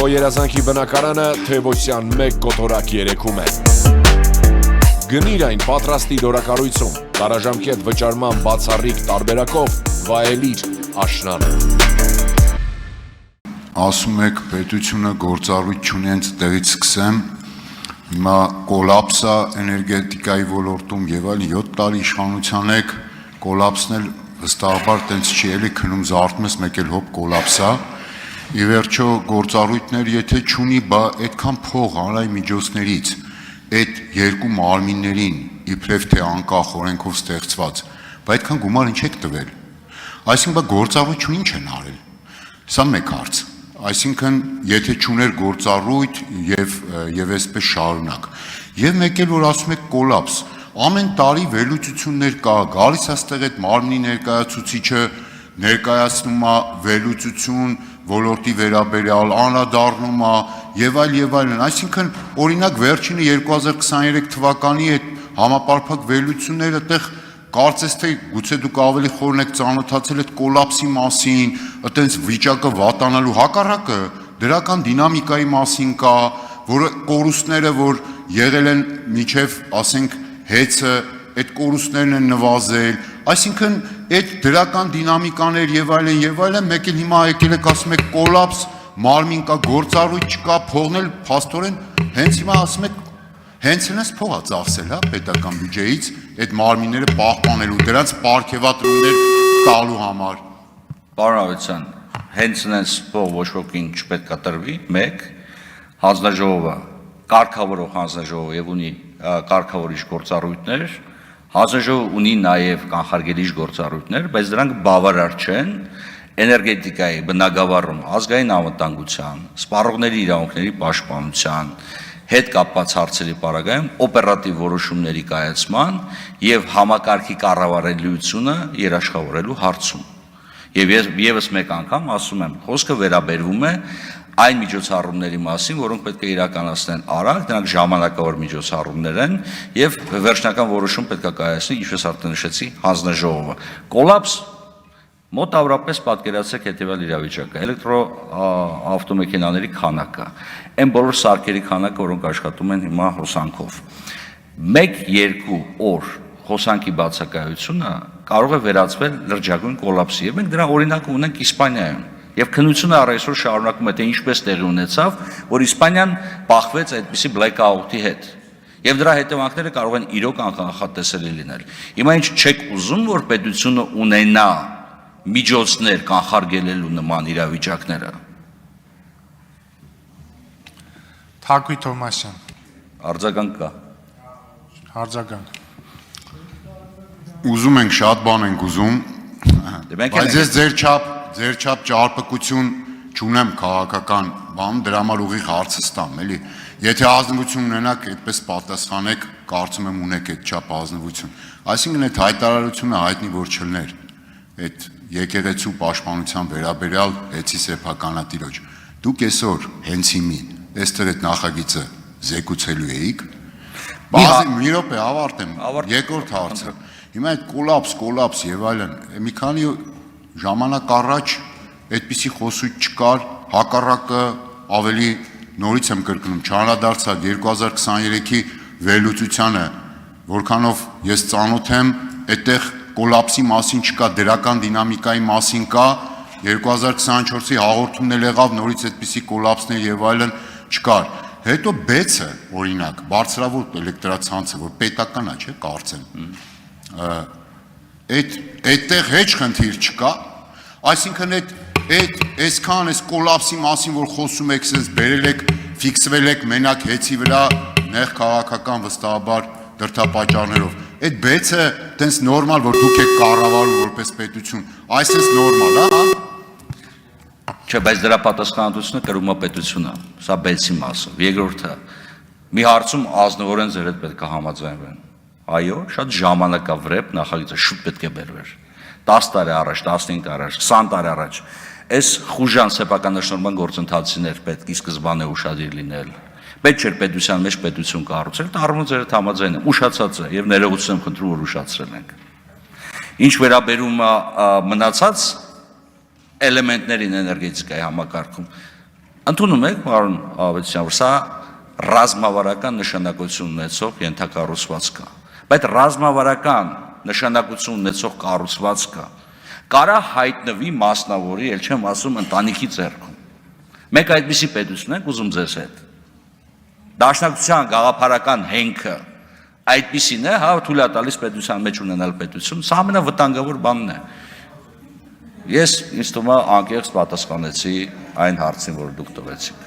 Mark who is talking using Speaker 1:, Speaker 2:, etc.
Speaker 1: Քո երազանքի բնակարանը Թևոսյան 1 կոտորակ 3-ում է։ Գնիր այն պատրաստի դորակառույցում, տարաժամկետ վճարման բացառիկ տարբերակով վայելիր աշնանը։
Speaker 2: Ասում եք պետությունը գործառույթ չունի, հենց տեղից սկսեմ, հիմա կոլապսա էներգետիկայի ոլորտում եւ այլն 7 տարի իշխանության եք, կոլապսն էլ վստահաբար տենց չի էլի քնում զարթում ես մեկ էլ հոպ կոլապսա։ Ի վերջո գործառույթներ եթե չունի, բա այդքան փող հանրային միջոցներից այդ երկու մարմիններին իբրև թե անկախ օրենքով ստեղծված, բա այդքան գումար ինչ եք տվել։ Այսինքն բա գործառույթ չունի, ինչ են արել։ Սա մեկ հարց։ Այսինքն եթե չուներ գործառույթ եւ այսպես շարունակ։ Եվ մեկ էլ որ ասում եք կոլապս, ամեն տարի վերլուծություններ կա, գալիս է այստեղ այդ մարմնի ներկայացուցիչը ներկայացնում է վերլուծություն ոլորտի վերաբերյալ, անդրադառնում է եւ այլն, այսինքն օրինակ վերջինը 2023 թվականի այդ համապարփակ վերլուծությունները այդտեղ կարծես թե գուցե դուք ավելի խորն եք ծանոթացել այդ կոլապսի մասին, այտենց վիճակը վատանալու հակառակը դրական դինամիկայի մասին կա, որ կորուստները որ եղել են միջև, ասենք, հեծը, այդ կորուստներն են նվազել, այսինքն այդ դրական դինամիկաներ եւ այլն, մեկ էլ հիմա եկել եք ասում եք կոլապս, մարմին կա, գործառույթ չկա, փողն էլ փաստորեն հենց հիմա ասում եք հենց հենց փողա ծախսել, հա, պետական բյուջեից այդ մարմինները պահպանելու, դրանց պարգևատրումներ տալու համար։
Speaker 3: Պարոն Ավետիսյան, հենց հենց փող ոչ ոքին չպետք է տրվի, 1 հանձնաժողովը կարգավորող հանձնաժողով եւ ունի կարգավորիչ գործառույթներ, հանձնաժողովը ունի նաեւ կանխարգելիչ գործառույթներ, բայց դրանք բավարար չեն էներգետիկայի բնագավառում ազգային անվտանգության, սպառողների իրավունքների պաշտպանության հետ կապված հարցերի պարագայում օպերատիվ որոշումների կայացման եւ համակարգի կառավարելիությունը երաշխավորելու հարցում։ Եվ եւս մեկ անգամ ասում եմ, խոսքը վերաբերվում է այն միջոցառումների մասին, որոնք պետք է իրականացնեն արագ, դրանք ժամանակավոր միջոցառումներ են եւ վերջնական որոշում պետք է կայացնի, ինչպես արդեն նշեցի, հանձնաժողովը։ Կոլապս մոտավորապես պատկերացրեք հետևյալ իրավիճակը, էլեկտրոավտոմեքենաների քանակը, այն բոլոր սարքերի քանակը, որոնք աշխատում են հիմա հոսանքով։ 1-2 օր հոսանքի բացակայությունը կարող է վերածվել լրջագույն կոլապսի, եւ մենք դրա օրինակը ունենք Իսպանիայում։ Եվ քննությունը առ այսօր շարունակում է, թե ինչպես տեղի ունեցավ, որ Իսպանիան բախվեց այդպիսի blackout-ի հետ։ Եվ դրա հետևանքները կարող են իրոք անկանխատեսելի լինել։ Հիմա ինչ չեք ուզում, որ պետությունը ունենա միջոցներ կանխարգելելու նման իրավիճակները։
Speaker 4: Թակվի Թոմասյան։
Speaker 3: Արձագանք կա։
Speaker 4: Արձագանք։
Speaker 2: Ուզում ենք շատ բան ենք ուզում, բայց ես ձեր չափ ճարպկություն չունեմ քաղաքական բան, դրա համար ուղիղ հարցը ստամ, էլի։ Եթե ազնվություն ունենաք, այդպես պատասխանեք, կարծում եմ ունեք այդ չափ ազնվություն։ Այսինքն այդ հայտարարությունը հայտնի որ չլներ, այդ եկեղեցու պաշտպանության վերաբերյալ էցի սեփականատիրոջ։ Դուք այսօր հենց հիմին այստեղ այդ նախագիծը զեկուցելու էիք։ Մի րոպե ավարտեմ, երկրորդ հարցը։ Հիմա այդ կոլապս եւ այլն, մի քանի ժամանակ առաջ այդպիսի խոսույթ չկար, հակառակը ավելի նորից եմ կրկնում, չանդրադարձա 2023-ի վերլուծությանը, որքանով ես ծանոթ եմ, այդտեղ կոլապսի մասին չկա, դրական դինամիկայի մասին կա, 2024-ի հաղորդումն էլ եղավ, նորից այդպիսի կոլապսներ եւ այլն չկար։ Հետո բեցը, օրինակ, բարձրավոր էլեկտրացանցը, որ պետական է, չէ, կարծեմ։ Այդտեղ հեչ խնդիր չկա, այսինքն այսքան այս կոլապսի մասին, որ խոսում եք, sense բերել եք, ֆիքսվել եք մենակ հեծի վրա, նեղ քաղաքական վստահաբար դրդապատճառներով։ Այդ բեցը տենց նորմալ, որ դուք եք կառավարում որպես պետություն, այսպես նորմալ, հա։
Speaker 3: Չէ, բայց դրա պատասխանատվությունը կրում է պետությունը, սա բեցի մասը։ Երկրորդը, մի հարցում ազնվորեն ձեր հետ պետք է համաձայնվեն։ Այո, շատ ժամանակավրեպ նախագիծը շուտ պետք է բերվեր։ 10 տարի առաջ, 15 տարի առաջ, 20 տարի առաջ այս խուժան սեփականաշնորհման գործընթացներ պետք է սկզբանե ուշադիր լինել։ Պետք չէր պետության մեջ պետություն կառուցել, առումով ձեր հետ համաձայն եմ, ուշացած է եւ ներողություն եմ խնդրում, որ ուշացրել ենք։ Ինչ վերաբերում է մնացած էլեմենտներին էներգետիկայի համակարգում, Ընդունում եք, պարոն Ավետիսյան, որ սա ռազմավարական նշանակություն ունեցող ենթակառուցվածք է, բայց ռազմավարական նշանակություն ունեցող կառուցվածքը կարա հայտնվի մասնավորի, ել չեմ ասում ընտանիքի ձեռքում։ Մեկ այդպիսի պետություն ենք ուզում ձեզ հետ։ Դաշնակցության գաղափարական հենքը այդպիսին է, հա, թույլ է տալիս պետության մեջ ունենալ պետություն, սա ամենավտանգավոր բանն է։ Ես ինձ թվում է անկեղծ պատասխանեցի այն հարցին, որ դուք տվեցիք։